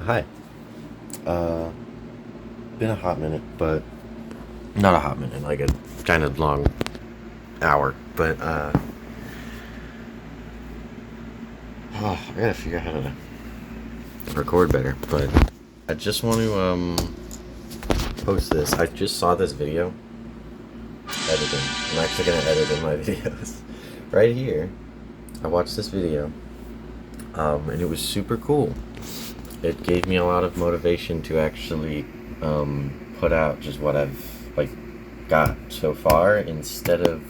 Hi. Uh, been a hot minute, but not a hot minute, like a kind of long hour. But oh, I gotta figure out how to record better. But I just want to post this. I just saw this video editing. I'm actually gonna edit in my videos right here. I watched this video, and it was super cool. It gave me a lot of motivation to actually put out just what I've got so far, instead of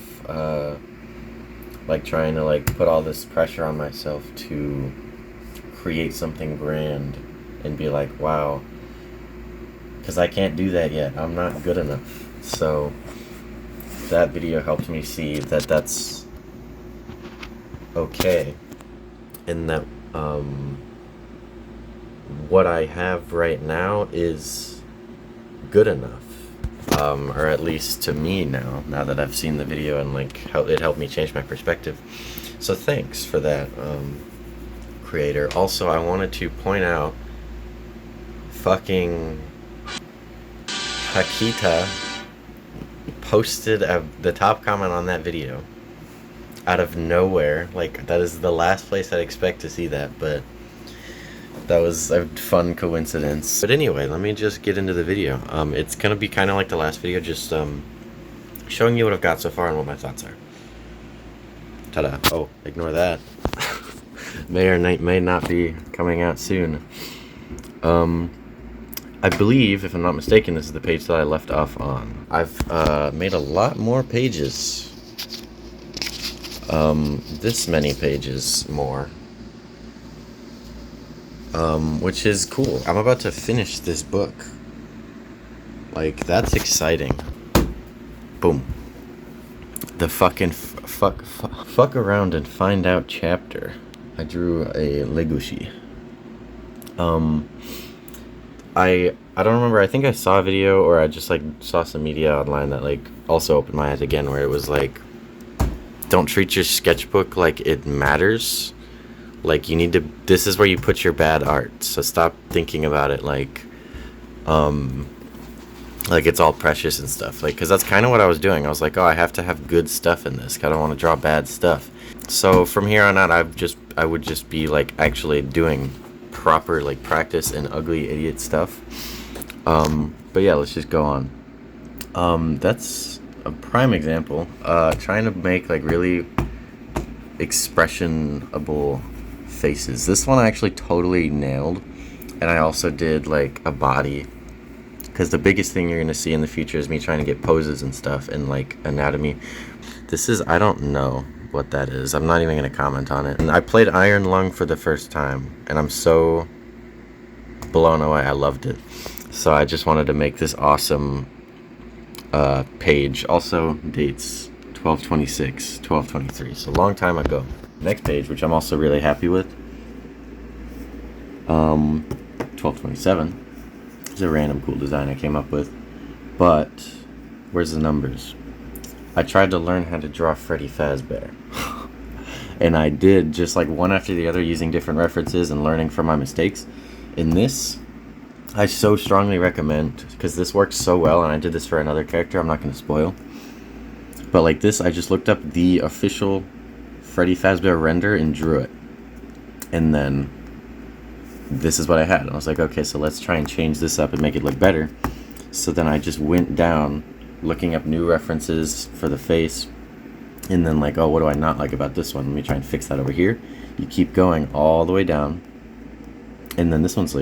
trying to put all this pressure on myself to create something grand and be like, wow, because I can't do that yet. I'm not good enough. So that video helped me see that that's okay, and that what I have right now is good enough, or at least to me now that I've seen the video, and how it helped me change my perspective. So thanks for that, creator. Also, I wanted to point out fucking Hakita posted the top comment on that video out of nowhere. That is the last place I'd expect to see that, but that was a fun coincidence. But anyway, let me just get into the video. It's gonna be kind of like the last video, just showing you what I've got so far and what my thoughts are. Ta-da. Oh, ignore that. May or may not be coming out soon. I believe, if I'm not mistaken, this is the page that I left off on. I've made a lot more pages. This many pages more. Which is cool. I'm about to finish this book. That's exciting. Boom. The fucking fuck around and find out chapter. I drew a legushi. I don't remember. I think I saw a video, or I just saw some media online that also opened my eyes again, where it was don't treat your sketchbook like it matters. You need to, this is where you put your bad art, so stop thinking about it it's all precious and stuff, because that's kind of what I was doing. I was oh, I have to have good stuff in this, I don't want to draw bad stuff. So from here on out, I would just be actually doing proper practice and ugly idiot stuff. But yeah, let's just go on. That's a prime example, trying to make really expressionable faces. This one I actually totally nailed, and I also did a body, because the biggest thing you're gonna see in the future is me trying to get poses and stuff and anatomy. This is, I don't know what that is. I'm not even gonna comment on it. And I played Iron Lung for the first time, and I'm so blown away. I loved it. So I just wanted to make this awesome page. Also dates 12/26, 12/23, so a long time ago. Next page, which I'm also really happy with, 12/27, is a random cool design I came up with. But where's the numbers? I tried to learn how to draw Freddy Fazbear, and I did just one after the other, using different references and learning from my mistakes. In this, I so strongly recommend, because this works so well, and I did this for another character I'm not going to spoil. But this, I just looked up the official Freddy Fazbear render and drew it. And then this is what I had. And I was okay, so let's try and change this up and make it look better. So then I just went down, looking up new references for the face. And then oh, what do I not like about this one? Let me try and fix that over here. You keep going all the way down. And then this one's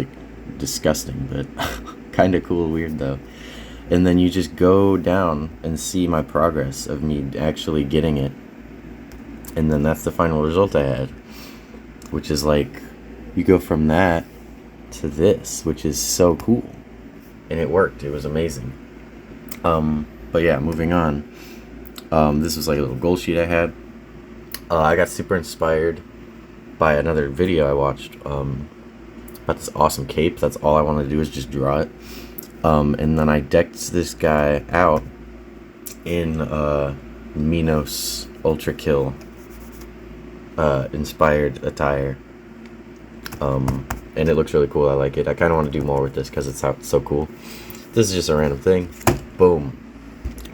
disgusting, but kind of cool, weird though. And then you just go down and see my progress of me actually getting it. And then that's the final result I had, which is you go from that to this, which is so cool. And it worked. It was amazing. But yeah, moving on. This was a little goal sheet I had. I got super inspired by another video I watched about this awesome cape. That's all I wanted to do, is just draw it. And then I decked this guy out in Minos Ultra Kill inspired attire. and it looks really cool. I like it. I kind of want to do more with this because it's so cool. This is just a random thing. Boom.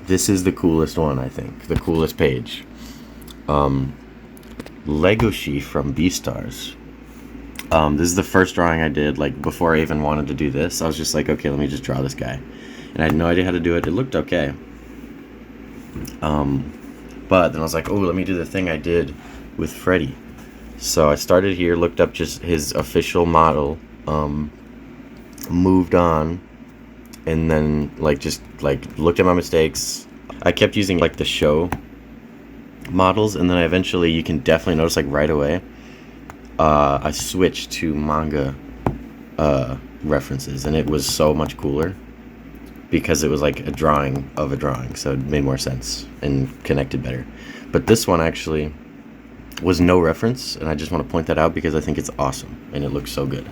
This is the coolest one, I think. The coolest page. Legoshi from Beastars. This is the first drawing I did, like, before I even wanted to do this. I was just like, okay, let me just draw this guy. And I had no idea how to do it. It looked okay. But then I was like, oh, let me do the thing I did with Freddy. So I started here, looked up just his official model, moved on, and then, like, just, like, looked at my mistakes. I kept using, like, the show models, and then eventually, you can definitely notice, like, right away, I switched to manga references, and it was so much cooler because it was like a drawing of a drawing, so it made more sense and connected better. But this one actually was no reference, and I just want to point that out because I think it's awesome and it looks so good.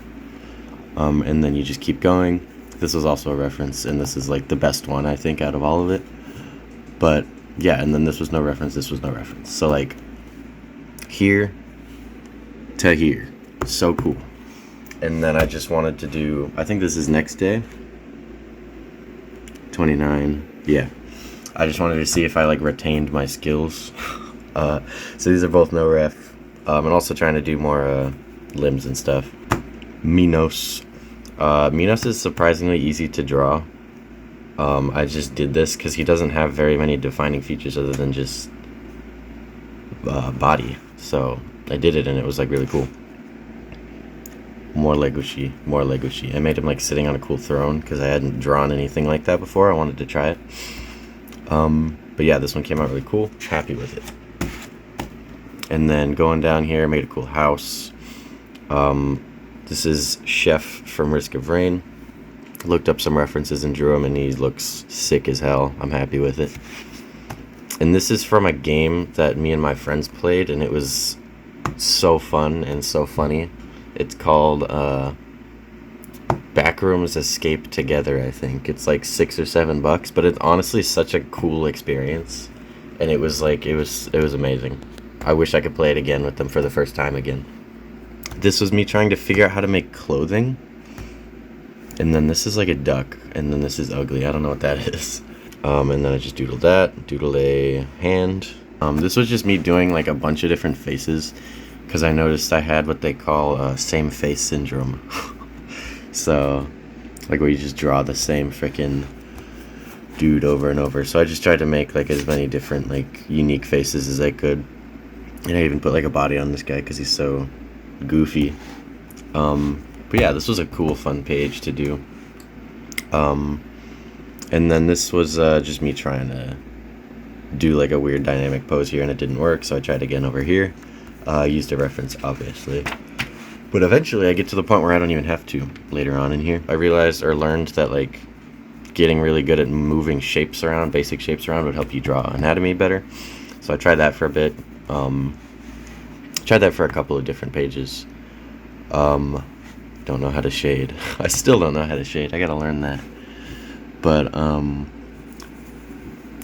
And then you just keep going. This was also a reference, and this is like the best one, I think, out of all of it. But yeah, and then this was no reference, this was no reference. So like here to here. So cool. And then I just wanted to do, I think this is next day. 29. Yeah. I just wanted to see if I like retained my skills. So these are both no ref. And also trying to do more limbs and stuff. Minos. Minos is surprisingly easy to draw. I just did this because he doesn't have very many defining features other than just body. So I did it and it was like really cool. More Legoshi, more Legoshi. I made him like sitting on a cool throne because I hadn't drawn anything like that before. I wanted to try it. But yeah, this one came out really cool. Happy with it. And then going down here, I made a cool house. This is Chef from Risk of Rain. Looked up some references and drew him, and he looks sick as hell. I'm happy with it. And this is from a game that me and my friends played, and it was so fun and so funny. It's called Backrooms Escape Together, I think. It's like $6 or $7, but it's honestly such a cool experience. And it was like, it was amazing. I wish I could play it again with them for the first time again. This was me trying to figure out how to make clothing. And then this is like a duck, and then this is ugly. I don't know what that is. And then I just doodled that, doodled a hand. This was just me doing like a bunch of different faces, because I noticed I had what they call same face syndrome. So, like where you just draw the same freaking dude over and over. So I just tried to make like as many different like unique faces as I could. And I even put like a body on this guy because he's so goofy. But yeah, this was a cool, fun page to do. And then this was just me trying to do like a weird dynamic pose here, and it didn't work, so I tried again over here. Used a reference, obviously. But eventually I get to the point where I don't even have to later on in here. I realized or learned that like getting really good at moving shapes around, basic shapes around, would help you draw anatomy better. So I tried that for a bit. Tried that for a couple of different pages. Don't know how to shade. I still don't know how to shade. I gotta learn that. But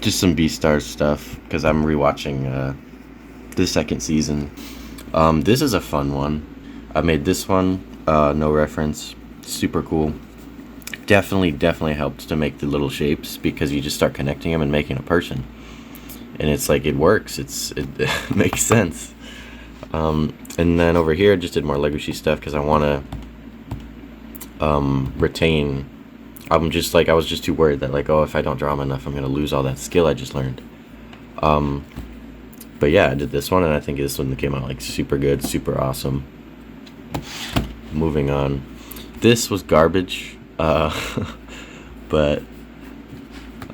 just some Beastars stuff because I'm rewatching the second season. This is a fun one. I made this one, no reference. Super cool. Definitely helped to make the little shapes because you just start connecting them and making a person. And it's like, it works. It makes sense. And then over here, I just did more Legoshi stuff because I want to retain. I was just too worried that like, oh, if I don't draw them enough, I'm gonna lose all that skill I just learned. But yeah, I did this one, and I think this one came out like super good, super awesome. Moving on. This was garbage, but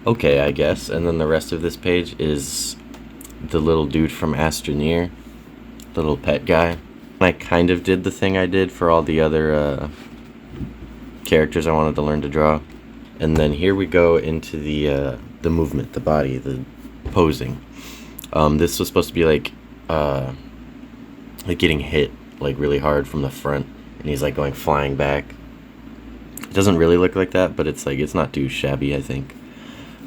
okay, I guess. And then the rest of this page is the little dude from Astroneer, little pet guy. I kind of did the thing I did for all the other characters I wanted to learn to draw. And then here we go into the movement, the body, the posing. This was supposed to be like getting hit like really hard from the front, and he's like going flying back. It doesn't really look like that, but it's like, it's not too shabby, I think.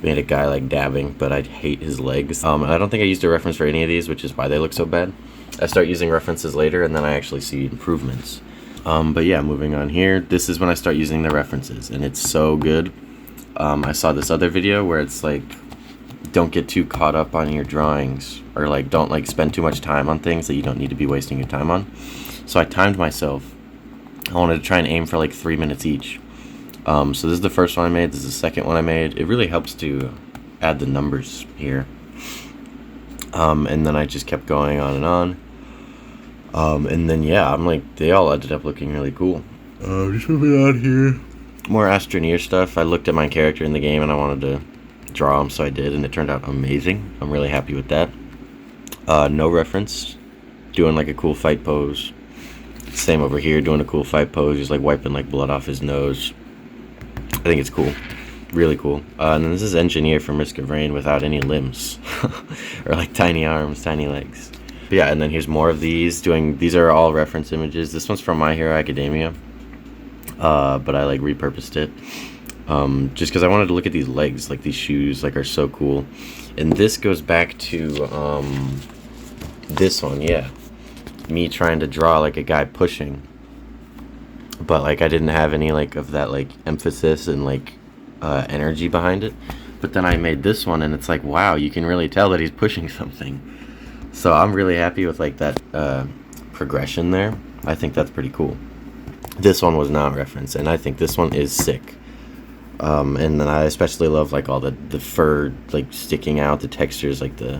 We had a guy like dabbing, but I hate his legs. I don't think I used a reference for any of these, which is why they look so bad. I start using references later, and then I actually see improvements. But yeah, moving on here. This is when I start using the references, and it's so good. I saw this other video where it's like, don't get too caught up on your drawings, or like don't like spend too much time on things that you don't need to be wasting your time on. So I timed myself. I wanted to try and aim for like 3 minutes each. So this is the first one I made. This is the second one I made. It really helps to add the numbers here. And then I just kept going on and on. And then yeah, I'm like, they all ended up looking really cool. Just moving on here. More Astroneer stuff. I looked at my character in the game and I wanted to draw him, so I did, and it turned out amazing. I'm really happy with that. No reference. Doing like a cool fight pose. Same over here, doing a cool fight pose. Just like wiping like blood off his nose. I think it's cool. Really cool. And then this is Engineer from Risk of Rain without any limbs. Or like tiny arms, tiny legs. But yeah, and then here's more of these. These are all reference images. This one's from My Hero Academia. But I like repurposed it. Just because I wanted to look at these legs. Like these shoes like are so cool. And this goes back to this one, yeah. Me trying to draw like a guy pushing. But like I didn't have any like of that like emphasis and like energy behind it. But then I made this one and it's like, wow, you can really tell that he's pushing something. So I'm really happy with like that progression there. I think that's pretty cool. This one was not referenced, and I think this one is sick. And then I especially love like all the fur like sticking out, the textures, like the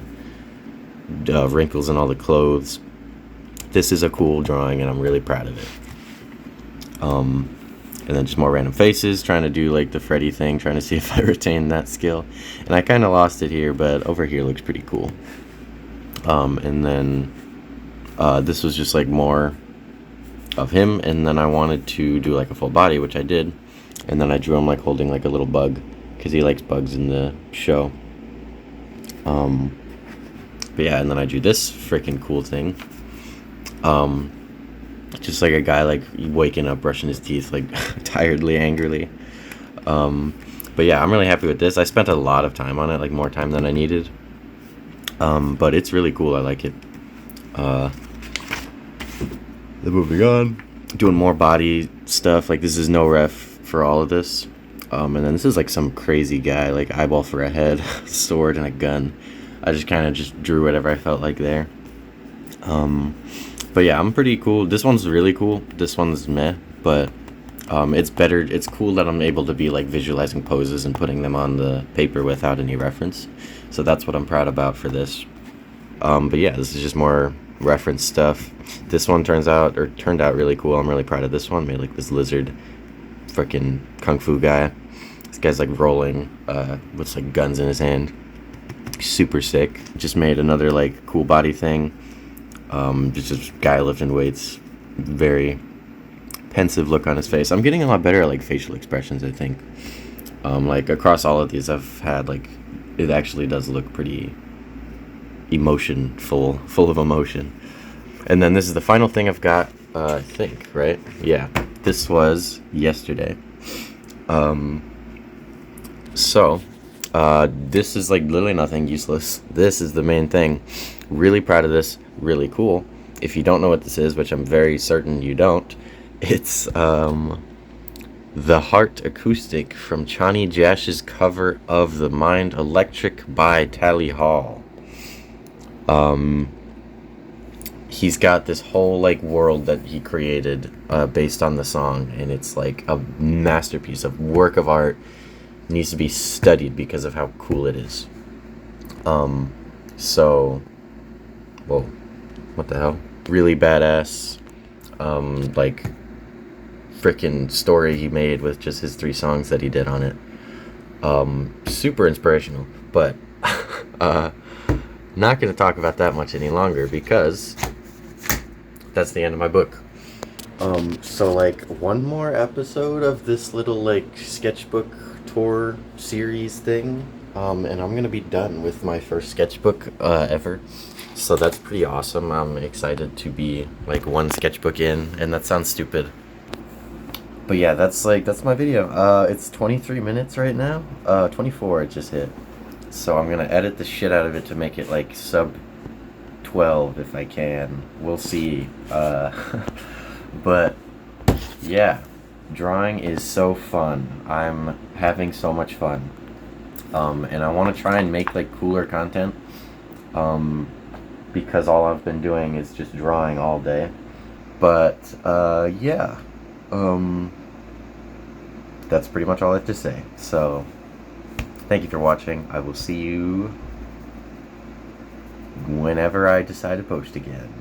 wrinkles in all the clothes. This is a cool drawing and I'm really proud of it. And then just more random faces, trying to do like the Freddy thing, trying to see if I retain that skill. And I kind of lost it here, but over here looks pretty cool. And then this was just like more of him, and then I wanted to do like a full body, which I did. And then I drew him like holding like a little bug, because he likes bugs in the show. But yeah, and then I drew this freaking cool thing. Just like a guy like waking up, brushing his teeth like tiredly, angrily. But yeah, I'm really happy with this. I spent a lot of time on it, like more time than I needed. But it's really cool. I like it. Then moving on, doing more body stuff. Like this is no ref for all of this. And then this is like some crazy guy, like eyeball for a head, sword and a gun. I just kind of just drew whatever I felt like there. But yeah, I'm pretty cool. This one's really cool. This one's meh, but it's better. It's cool that I'm able to be like visualizing poses and putting them on the paper without any reference. So that's what I'm proud about for this. But yeah, this is just more reference stuff. This one turned out really cool. I'm really proud of this one. Made like this lizard freaking kung fu guy. This guy's like rolling with like guns in his hand. Super sick. Just made another like cool body thing. Just guy lifting weights. Very pensive look on his face. I'm getting a lot better at like facial expressions, I think. Like across all of these I've had like, it actually does look pretty full of emotion. And then this is the final thing I've got, I think, right? Yeah, this was yesterday. So this is like literally nothing, useless. This is the main thing. Really proud of this, really cool. If you don't know what this is, which I'm very certain you don't, it's the Heart Acoustic from Chonny Jash's cover of The Mind Electric by Tally Hall. He's got this whole like world that he created based on the song, and it's like a masterpiece, of work of art. It needs to be studied because of how cool it is. So whoa, what the hell? Really badass like freaking story he made with just his 3 songs that he did on it. Super inspirational, but not going to talk about that much any longer because that's the end of my book. So like one more episode of this little like sketchbook tour series thing, and I'm gonna be done with my first sketchbook ever. So that's pretty awesome. I'm excited to be like one sketchbook in, and that sounds stupid, but yeah, that's my video. It's 23 minutes right now. 24 it just hit. So I'm gonna edit the shit out of it to make it like sub 12 if I can. We'll see. But yeah, drawing is so fun. I'm having so much fun. And I want to try and make like cooler content. Because all I've been doing is just drawing all day. But yeah, that's pretty much all I have to say. So thank you for watching. I will see you whenever I decide to post again.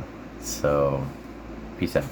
So peace out.